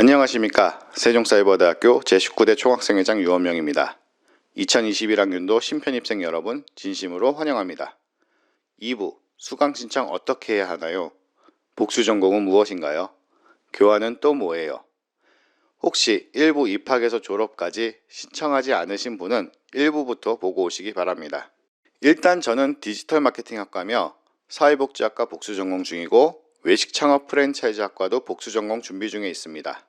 안녕하십니까. 세종사이버대학교 제19대 총학생회장 유원명입니다. 2021학년도 신편입생 여러분 진심으로 환영합니다. 2부 수강 신청 어떻게 해야 하나요? 복수 전공은 무엇인가요? 교환은 또 뭐예요? 혹시 1부 입학에서 졸업까지 신청하지 않으신 분은 1부부터 보고 오시기 바랍니다. 일단 저는 디지털 마케팅 학과며 사회복지학과 복수 전공 중이고 외식 창업 프랜차이즈 학과도 복수 전공 준비 중에 있습니다.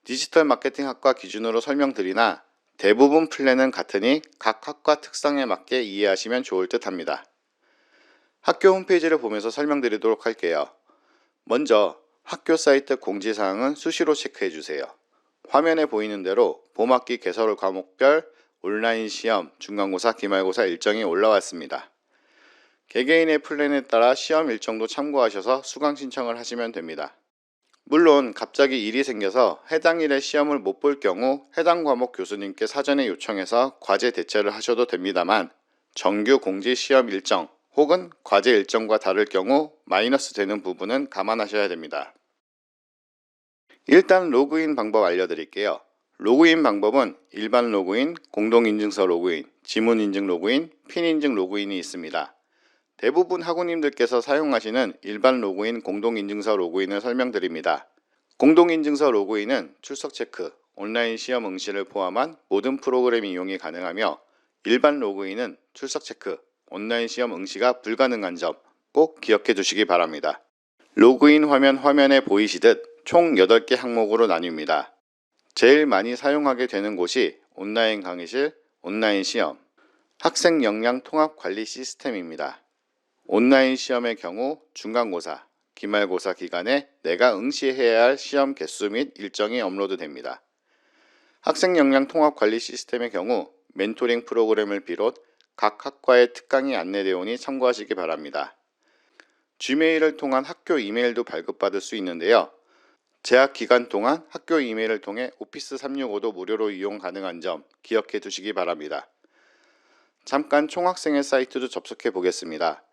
디지털 마케팅 학과 기준으로 설명드리나 대부분 플랜은 같으니 각 학과 특성에 맞게 이해하시면 좋을 듯 합니다. 학교 홈페이지를 보면서 설명드리도록 할게요. 먼저 학교 사이트 공지사항은 수시로 체크해주세요. 화면에 보이는 대로 봄학기 개설 과목별 온라인 시험, 중간고사, 기말고사 일정이 올라왔습니다. 개개인의 플랜에 따라 시험 일정도 참고하셔서 수강 신청을 하시면 됩니다. 물론 갑자기 일이 생겨서 해당 일에 시험을 못 볼 경우 해당 과목 교수님께 사전에 요청해서 과제 대체를 하셔도 됩니다만 정규 공지 시험 일정 혹은 과제 일정과 다를 경우 마이너스 되는 부분은 감안하셔야 됩니다. 일단 로그인 방법 알려드릴게요. 로그인 방법은 일반 로그인, 공동인증서 로그인, 지문인증 로그인, 핀인증 로그인이 있습니다. 대부분 학우님들께서 사용하시는 일반 로그인 공동인증서 로그인을 설명드립니다. 공동인증서 로그인은 출석 체크, 온라인 시험 응시를 포함한 모든 프로그램 이용이 가능하며 일반 로그인은 출석 체크, 온라인 시험 응시가 불가능한 점 꼭 기억해 두시기 바랍니다. 로그인 화면에 보이시듯 총 8개 항목으로 나뉩니다. 제일 많이 사용하게 되는 곳이 온라인 강의실, 온라인 시험, 학생 역량 통합 관리 시스템입니다. 온라인 시험의 경우 중간고사, 기말고사 기간에 내가 응시해야 할 시험 개수 및 일정이 업로드됩니다. 학생 역량 통합 관리 시스템의 경우 멘토링 프로그램을 비롯 각 학과의 특강이 안내되어 오니 참고하시기 바랍니다. G메일을 통한 학교 이메일도 발급받을 수 있는데요. 재학 기간 동안 학교 이메일을 통해 오피스 365도 무료로 이용 가능한 점 기억해 두시기 바랍니다. 잠깐 총학생회 사이트도 접속해 보겠습니다.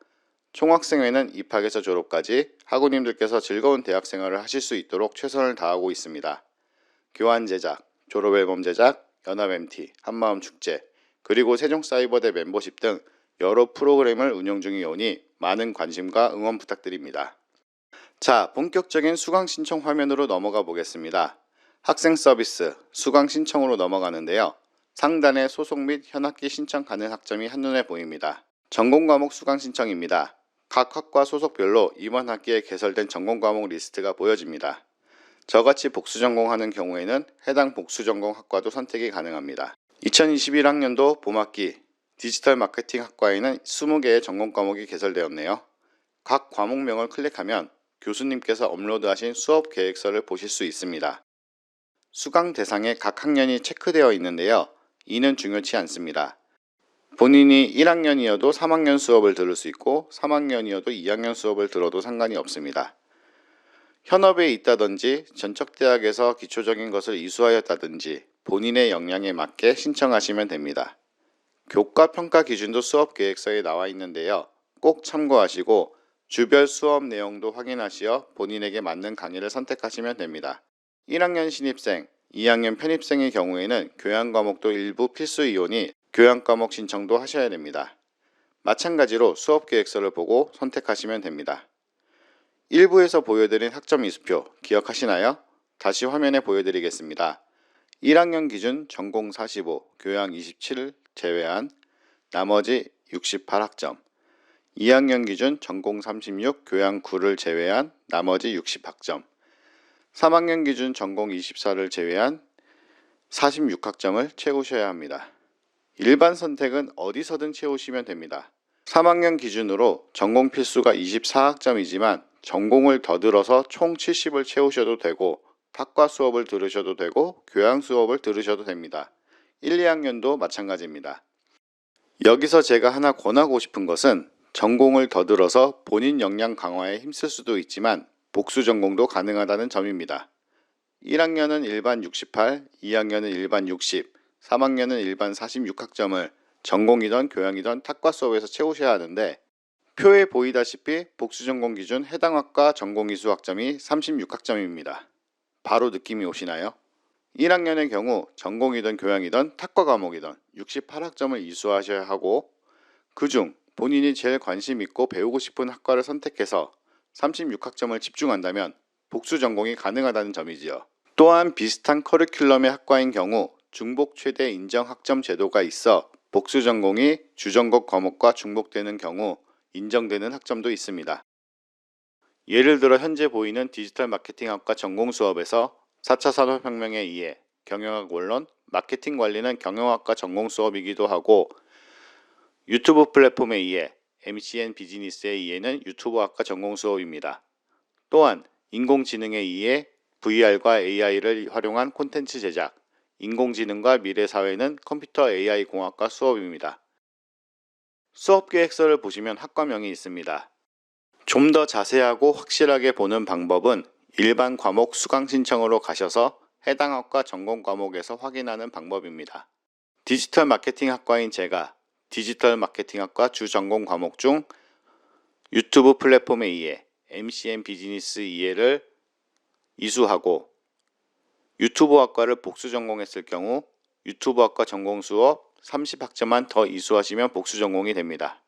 총학생회는 입학에서 졸업까지 학우님들께서 즐거운 대학생활을 하실 수 있도록 최선을 다하고 있습니다. 교환 제작, 졸업앨범 제작, 연합 MT, 한마음 축제, 그리고 세종사이버대 멤버십 등 여러 프로그램을 운영 중이오니 많은 관심과 응원 부탁드립니다. 자, 본격적인 수강 신청 화면으로 넘어가 보겠습니다. 학생 서비스, 수강 신청으로 넘어가는데요. 상단에 소속 및 현학기 신청 가능 학점이 한눈에 보입니다. 전공 과목 수강 신청입니다. 각 학과 소속별로 이번 학기에 개설된 전공 과목 리스트가 보여집니다. 저같이 복수 전공하는 경우에는 해당 복수 전공 학과도 선택이 가능합니다. 2021학년도 봄학기 디지털 마케팅 학과에는 20개의 전공 과목이 개설되었네요. 각 과목명을 클릭하면 교수님께서 업로드하신 수업 계획서를 보실 수 있습니다. 수강 대상에 각 학년이 체크되어 있는데요. 이는 중요치 않습니다. 본인이 1학년이어도 3학년 수업을 들을 수 있고 3학년이어도 2학년 수업을 들어도 상관이 없습니다. 현업에 있다든지 전척대학에서 기초적인 것을 이수하였다든지 본인의 역량에 맞게 신청하시면 됩니다. 교과 평가 기준도 수업 계획서에 나와 있는데요. 꼭 참고하시고 주별 수업 내용도 확인하시어 본인에게 맞는 강의를 선택하시면 됩니다. 1학년 신입생, 2학년 편입생의 경우에는 교양 과목도 일부 필수이오니 교양 과목 신청도 하셔야 됩니다. 마찬가지로 수업 계획서를 보고 선택하시면 됩니다. 1부에서 보여드린 학점 이수표 기억하시나요? 다시 화면에 보여드리겠습니다. 1학년 기준 전공 45, 교양 27을 제외한 나머지 68학점, 2학년 기준 전공 36, 교양 9를 제외한 나머지 60학점, 3학년 기준 전공 24를 제외한 46학점을 채우셔야 합니다. 일반 선택은 어디서든 채우시면 됩니다. 3학년 기준으로 전공 필수가 24학점이지만 전공을 더 들어서 총 70을 채우셔도 되고 학과 수업을 들으셔도 되고 교양 수업을 들으셔도 됩니다. 1, 2학년도 마찬가지입니다. 여기서 제가 하나 권하고 싶은 것은 전공을 더 들어서 본인 역량 강화에 힘쓸 수도 있지만 복수 전공도 가능하다는 점입니다. 1학년은 일반 68, 2학년은 일반 60, 3학년은 일반 46학점을 전공이든 교양이든 학과 수업에서 채우셔야 하는데 표에 보이다시피 복수 전공 기준 해당 학과 전공 이수 학점이 36학점입니다. 바로 느낌이 오시나요? 1학년의 경우 전공이든 교양이든 탁과 과목이든 68학점을 이수하셔야 하고 그중 본인이 제일 관심 있고 배우고 싶은 학과를 선택해서 36학점을 집중한다면 복수 전공이 가능하다는 점이지요. 또한 비슷한 커리큘럼의 학과인 경우 중복 최대 인정 학점 제도가 있어 복수 전공이 주전공 과목과 중복되는 경우 인정되는 학점도 있습니다. 예를 들어 현재 보이는 디지털 마케팅학과 전공 수업에서 4차 산업혁명에 의해 경영학 원론, 마케팅 관리는 경영학과 전공 수업이기도 하고 유튜브 플랫폼에 의해 MCN 비즈니스에 의해는 유튜브학과 전공 수업입니다. 또한 인공지능에 의해 VR과 AI를 활용한 콘텐츠 제작, 인공지능과 미래사회는 컴퓨터 AI 공학과 수업입니다. 수업 계획서를 보시면 학과명이 있습니다. 좀 더 자세하고 확실하게 보는 방법은 일반 과목 수강 신청으로 가셔서 해당 학과 전공 과목에서 확인하는 방법입니다. 디지털 마케팅 학과인 제가 디지털 마케팅 학과 주 전공 과목 중 유튜브 플랫폼에 의해 MCN 비즈니스 이해를 이수하고 유튜브 학과를 복수 전공했을 경우 유튜브 학과 전공 수업 30학점만 더 이수하시면 복수 전공이 됩니다.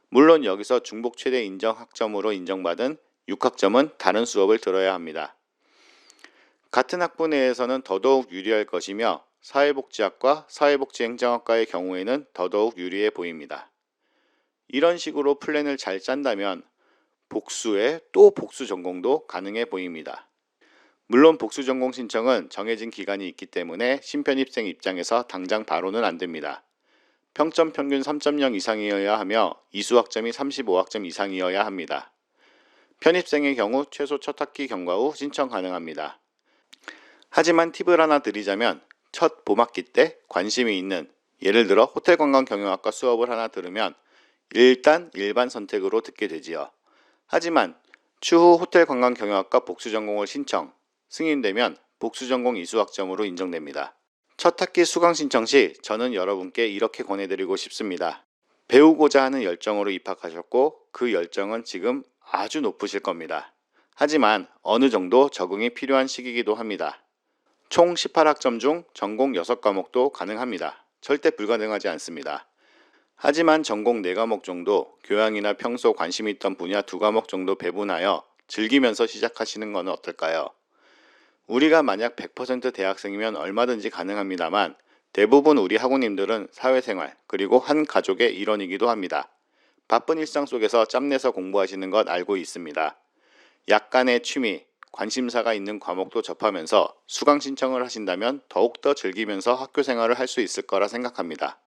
물론 여기서 중복 최대 인정 학점으로 인정받은 6학점은 다른 수업을 들어야 합니다. 같은 학부 내에서는 더더욱 유리할 것이며 사회복지학과, 사회복지행정학과의 경우에는 더더욱 유리해 보입니다. 이런 식으로 플랜을 잘 짠다면 복수에 또 복수 전공도 가능해 보입니다. 물론 복수 전공 신청은 정해진 기간이 있기 때문에 신편입생 입장에서 당장 바로는 안 됩니다. 평점 평균 3.0 이상이어야 하며 이수학점이 35학점 이상이어야 합니다. 편입생의 경우 최소 첫 학기 경과 후 신청 가능합니다. 하지만 팁을 하나 드리자면 첫 봄학기 때 관심이 있는 예를 들어 호텔관광경영학과 수업을 하나 들으면 일단 일반 선택으로 듣게 되지요. 하지만 추후 호텔관광경영학과 복수전공을 신청, 승인되면 복수전공 이수학점으로 인정됩니다. 첫 학기 수강 신청 시 저는 여러분께 이렇게 권해드리고 싶습니다. 배우고자 하는 열정으로 입학하셨고 그 열정은 지금 아주 높으실 겁니다. 하지만 어느 정도 적응이 필요한 시기이기도 합니다. 총 18학점 중 전공 6과목도 가능합니다. 절대 불가능하지 않습니다. 하지만 전공 4과목 정도, 교양이나 평소 관심 있던 분야 2과목 정도 배분하여 즐기면서 시작하시는 건 어떨까요? 우리가 만약 100% 대학생이면 얼마든지 가능합니다만 대부분 우리 학우님들은 사회생활 그리고 한 가족의 일원이기도 합니다. 바쁜 일상 속에서 짬내서 공부하시는 것 알고 있습니다. 약간의 취미, 관심사가 있는 과목도 접하면서 수강 신청을 하신다면 더욱더 즐기면서 학교 생활을 할 수 있을 거라 생각합니다.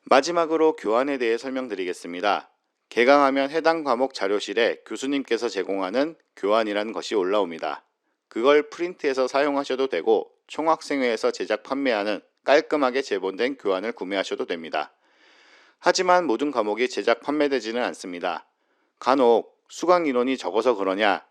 마지막으로 교환에 대해 설명드리겠습니다. 개강하면 해당 과목 자료실에 교수님께서 제공하는 교환이라는 것이 올라옵니다. 그걸 프린트해서 사용하셔도 되고 총학생회에서 제작 판매하는 깔끔하게 제본된 교환을 구매하셔도 됩니다. 하지만 모든 과목이 제작 판매되지는 않습니다. 간혹 수강 인원이 적어서 그러냐,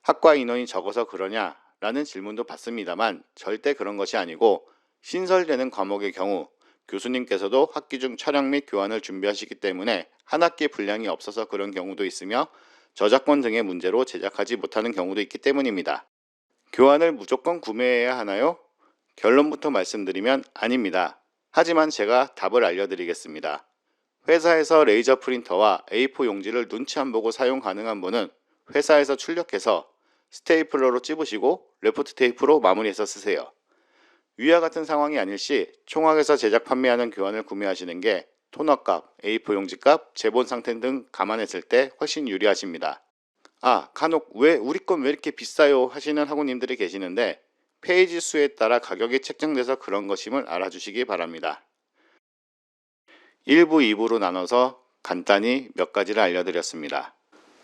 학과 인원이 적어서 그러냐 라는 질문도 받습니다만 절대 그런 것이 아니고 신설되는 과목의 경우 교수님께서도 학기 중 촬영 및 교환을 준비하시기 때문에 한 학기 분량이 없어서 그런 경우도 있으며 저작권 등의 문제로 제작하지 못하는 경우도 있기 때문입니다. 교환을 무조건 구매해야 하나요? 결론부터 말씀드리면 아닙니다. 하지만 제가 답을 알려드리겠습니다. 회사에서 레이저 프린터와 A4 용지를 눈치 안 보고 사용 가능한 분은 회사에서 출력해서 스테이플러로 찝으시고 레포트 테이프로 마무리해서 쓰세요. 위와 같은 상황이 아닐 시 총학에서 제작 판매하는 교환을 구매하시는 게 토너값, A4 용지값, 제본 상태 등 감안했을 때 훨씬 유리하십니다. 간혹 왜 우리 건 왜 이렇게 비싸요 하시는 학우님들이 계시는데 페이지 수에 따라 가격이 책정돼서 그런 것임을 알아주시기 바랍니다. 1부, 2부로 나눠서 간단히 몇 가지를 알려드렸습니다.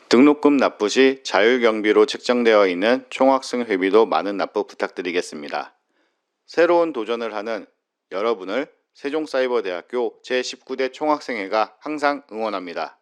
등록금 납부 시 자율경비로 책정되어 있는 총학생 회비도 많은 납부 부탁드리겠습니다. 새로운 도전을 하는 여러분을 세종사이버대학교 제19대 총학생회가 항상 응원합니다.